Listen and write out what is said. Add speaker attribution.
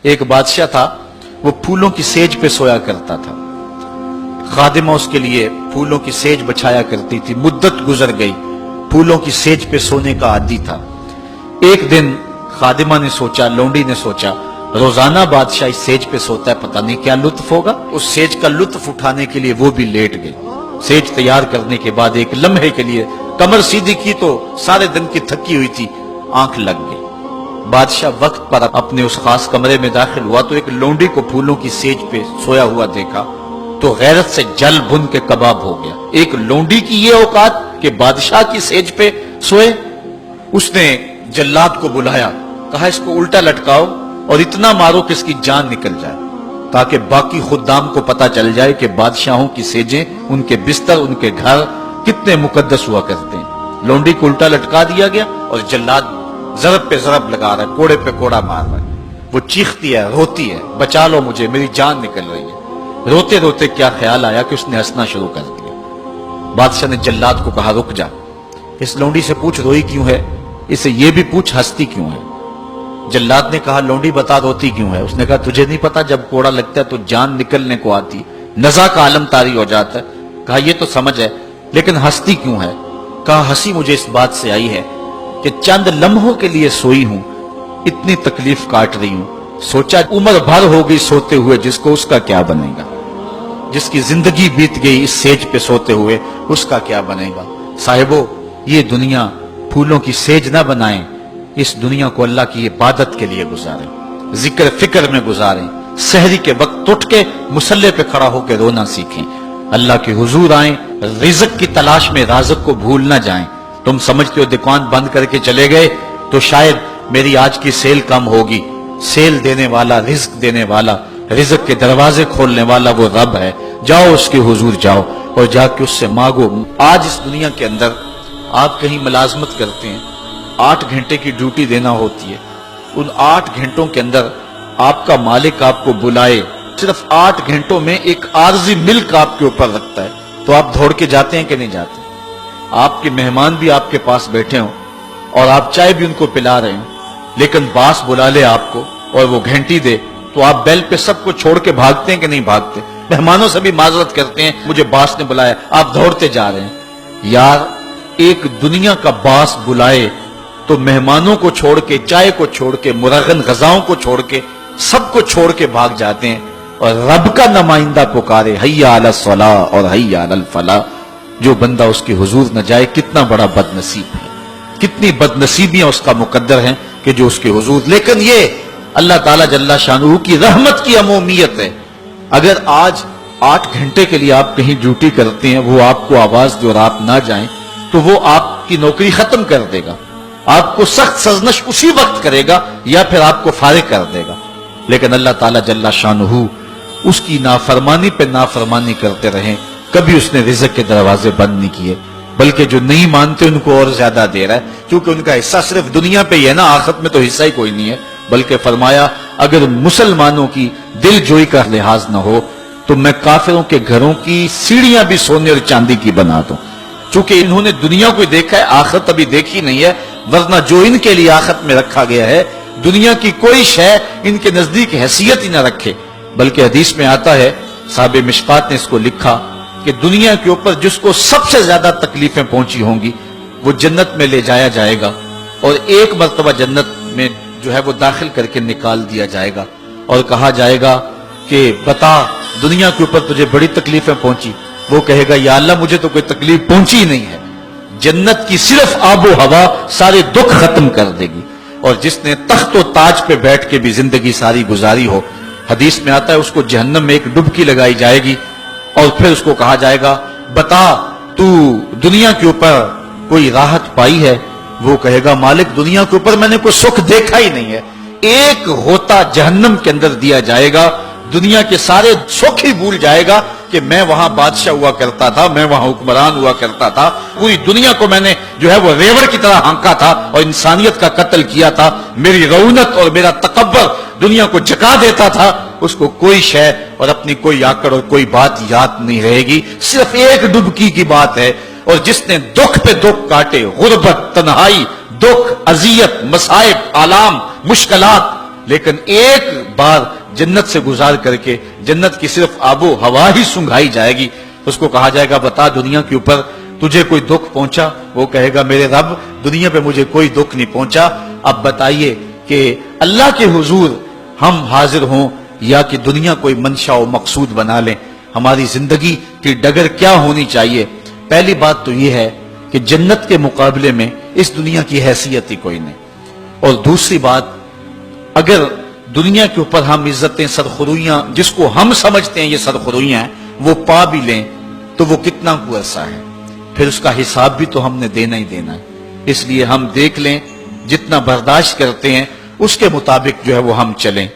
Speaker 1: ایک بادشاہ تھا، وہ پھولوں کی سیج پہ سویا کرتا تھا، خادمہ اس کے لیے پھولوں کی سیج بچھایا کرتی تھی۔ مدت گزر گئی، پھولوں کی سیج پہ سونے کا عادی تھا۔ ایک دن خادمہ نے سوچا، لونڈی نے سوچا، روزانہ بادشاہ اس سیج پہ سوتا ہے، پتہ نہیں کیا لطف ہوگا۔ اس سیج کا لطف اٹھانے کے لیے وہ بھی لیٹ گئی۔ سیج تیار کرنے کے بعد ایک لمحے کے لیے کمر سیدھی کی تو سارے دن کی تھکی ہوئی تھی، آنکھ لگ گئی۔ بادشاہ وقت پر اپنے اس خاص کمرے میں داخل ہوا تو ایک لونڈی کو پھولوں کی سیج پہ سویا ہوا دیکھا تو غیرت سے جل بھن کے کباب ہو گیا۔ ایک لونڈی کی یہ اوقات کہ بادشاہ کی سیج پہ سوئے۔ اس نے جلاد کو بلایا، کہا اس کو الٹا لٹکاؤ اور اتنا مارو کہ اس کی جان نکل جائے، تاکہ باقی خدام کو پتا چل جائے کہ بادشاہوں کی سیجیں، ان کے بستر، ان کے گھر کتنے مقدس ہوا کرتے ہیں۔ لونڈی کو الٹا لٹکا دیا گیا اور جلاد ضرب پہ ضرب لگا رہا ہے، کوڑے پہ کوڑا مار رہا ہے۔ وہ چیختی ہے، روتی ہے، بچا لو مجھے، میری جان نکل رہی ہے۔ روتے روتے کیا خیال آیا کہ اس نے ہنسنا شروع کر دیا۔ بادشاہ نے جلاد کو کہا رک جا، اس لونڈی سے پوچھ روئی کیوں ہے، اسے یہ بھی پوچھ ہنستی کیوں ہے۔ جلاد نے کہا لونڈی بتا روتی کیوں ہے۔ اس نے کہا تجھے نہیں پتا جب کوڑا لگتا ہے تو جان نکلنے کو آتی، نزا کا عالم طاری ہو جاتا ہے۔ کہا یہ تو سمجھ ہے، لیکن ہنستی کیوں ہے؟ کہا ہنسی مجھے اس بات سے آئی ہے کہ چند لمحوں کے لیے سوئی ہوں، اتنی تکلیف کاٹ رہی ہوں، سوچا عمر بھر ہو گئی سوتے ہوئے، جس کو اس کا کیا بنے گا، جس کی زندگی بیت گئی اس سیج پہ سوتے ہوئے، اس کا کیا بنے گا۔ صاحبو، یہ دنیا پھولوں کی سیج نہ بنائیں، اس دنیا کو اللہ کی عبادت کے لیے گزاریں، ذکر فکر میں گزاریں، سحری کے وقت اٹھ کے مصلی پہ کھڑا ہو کے رونا سیکھیں، اللہ کے حضور آئیں، رزق کی تلاش میں رازق کو بھول نہ جائیں۔ تم سمجھتے ہو دکان بند کر کے چلے گئے تو شاید میری آج کی سیل کم ہوگی، سیل دینے والا، رزق دینے والا، رزق کے دروازے کھولنے والا وہ رب ہے۔ جاؤ اس کے حضور جاؤ اور جا کے اس سے مانگو۔ آج اس دنیا کے اندر آپ کہیں ملازمت کرتے ہیں، 8 گھنٹے کی ڈیوٹی دینا ہوتی ہے، ان 8 گھنٹوں کے اندر آپ کا مالک آپ کو بلائے، صرف 8 گھنٹوں میں ایک عارضی ملک آپ کے اوپر رکھتا ہے، تو آپ دوڑ کے جاتے ہیں کہ نہیں جاتے؟ آپ کے مہمان بھی آپ کے پاس بیٹھے ہوں اور آپ چائے بھی ان کو پلا رہے ہیں، لیکن باس بلا لے آپ کو اور وہ گھنٹی دے تو آپ بیل پہ سب کو چھوڑ کے بھاگتے ہیں کہ نہیں بھاگتے؟ مہمانوں سے بھی معذرت کرتے ہیں، مجھے باس نے بلایا، آپ دوڑتے جا رہے ہیں۔ یار ایک دنیا کا باس بلائے تو مہمانوں کو چھوڑ کے، چائے کو چھوڑ کے، مرغن غذاؤں کو چھوڑ کے، سب کو چھوڑ کے بھاگ جاتے ہیں، اور رب کا نمائندہ پکارے حی علی الصلاۃ اور حی علی الفلاح، جو بندہ اس کے حضور نہ جائے کتنا بڑا بد نصیب ہے، کتنی بد نصیبیاں اس کا مقدر ہیں کہ جو اس کے حضور۔ لیکن یہ اللہ تعالیٰ جل شانہ کی رحمت کی عمومیت ہے۔ اگر آج 8 گھنٹے کے لیے آپ کہیں ڈیوٹی کرتے ہیں، وہ آپ کو آواز دے اور آپ نہ جائیں تو وہ آپ کی نوکری ختم کر دے گا، آپ کو سخت سرزنش اسی وقت کرے گا یا پھر آپ کو فارغ کر دے گا۔ لیکن اللہ تعالیٰ جل شانہ اس کی نافرمانی پہ نافرمانی کرتے رہیں، کبھی اس نے رزق کے دروازے بند نہیں کیے، بلکہ جو نہیں مانتے ان کو اور زیادہ دے رہا ہے، کیونکہ ان کا حصہ صرف دنیا پہ ہی ہے نا، آخرت میں تو حصہ ہی کوئی نہیں ہے۔ بلکہ فرمایا اگر مسلمانوں کی دل جوئی کا لحاظ نہ ہو تو میں کافروں کے گھروں کی سیڑھیاں بھی سونے اور چاندی کی بنا دوں، چونکہ انہوں نے دنیا کو دیکھا ہے، آخرت ابھی دیکھی نہیں ہے، ورنہ جو ان کے لیے آخرت میں رکھا گیا ہے، دنیا کی کوئی شے ان کے نزدیک حیثیت ہی نہ رکھے۔ بلکہ حدیث میں آتا ہے، صاحب مشکات نے اس کو لکھا کہ دنیا کے اوپر جس کو سب سے زیادہ تکلیفیں پہنچی ہوں گی وہ جنت میں لے جایا جائے گا، اور ایک مرتبہ جنت میں جو ہے وہ داخل کر کے نکال دیا جائے گا، اور کہا جائے گا کہ بتا دنیا کے اوپر تجھے بڑی تکلیفیں پہنچی؟ وہ کہے گا یا اللہ مجھے تو کوئی تکلیف پہنچی ہی نہیں ہے۔ جنت کی صرف آب و ہوا سارے دکھ ختم کر دے گی، اور جس نے تخت و تاج پہ بیٹھ کے بھی زندگی ساری گزاری ہو، حدیث میں آتا ہے اس کو جہنم میں ایک ڈبکی لگائی جائے گی، اور پھر اس کو کہا جائے گا بتا تو دنیا کے اوپر کوئی راحت پائی ہے؟ وہ کہے گا مالک دنیا کے اوپر میں نے کوئی سکھ دیکھا ہی نہیں ہے۔ ایک غوطہ جہنم کے اندر دیا جائے گا، دنیا کے سارے سکھ ہی بھول جائے گا کہ میں وہاں بادشاہ ہوا کرتا تھا، میں وہاں حکمران ہوا کرتا تھا، پوری دنیا کو میں نے جو ہے وہ ریوڑ کی طرح ہانکا تھا اور انسانیت کا قتل کیا تھا، میری رونت اور میرا تکبر دنیا کو جگا دیتا تھا۔ اس کو کوئی شے اور اپنی کوئی آکڑ اور کوئی بات یاد نہیں رہے گی، صرف ایک ڈبکی کی بات ہے۔ اور جس نے دکھ پہ دکھ کاٹے، غربت، تنہائی، دکھ، اذیت، مصائب، آلام، مشکلات، لیکن ایک بار جنت سے گزار کر کے جنت کی صرف آب و ہوا ہی سنگھائی جائے گی، اس کو کہا جائے گا بتا دنیا کے اوپر تجھے کوئی دکھ پہنچا؟ وہ کہے گا میرے رب دنیا پہ مجھے کوئی دکھ نہیں پہنچا۔ اب بتائیے کہ اللہ کے حضور ہم حاضر ہوں یا کہ دنیا کوئی منشا و مقصود بنا لیں؟ ہماری زندگی کی ڈگر کیا ہونی چاہیے؟ پہلی بات تو یہ ہے کہ جنت کے مقابلے میں اس دنیا کی حیثیت ہی کوئی نہیں، اور دوسری بات اگر دنیا کے اوپر ہم عزتیں سرخرویاں جس کو ہم سمجھتے ہیں یہ سرخرویاں ہیں وہ پا بھی لیں تو وہ کتنا کو عرصہ ہے، پھر اس کا حساب بھی تو ہم نے دینا ہی دینا ہے۔ اس لیے ہم دیکھ لیں جتنا برداشت کرتے ہیں اس کے مطابق جو ہے وہ ہم چلیں۔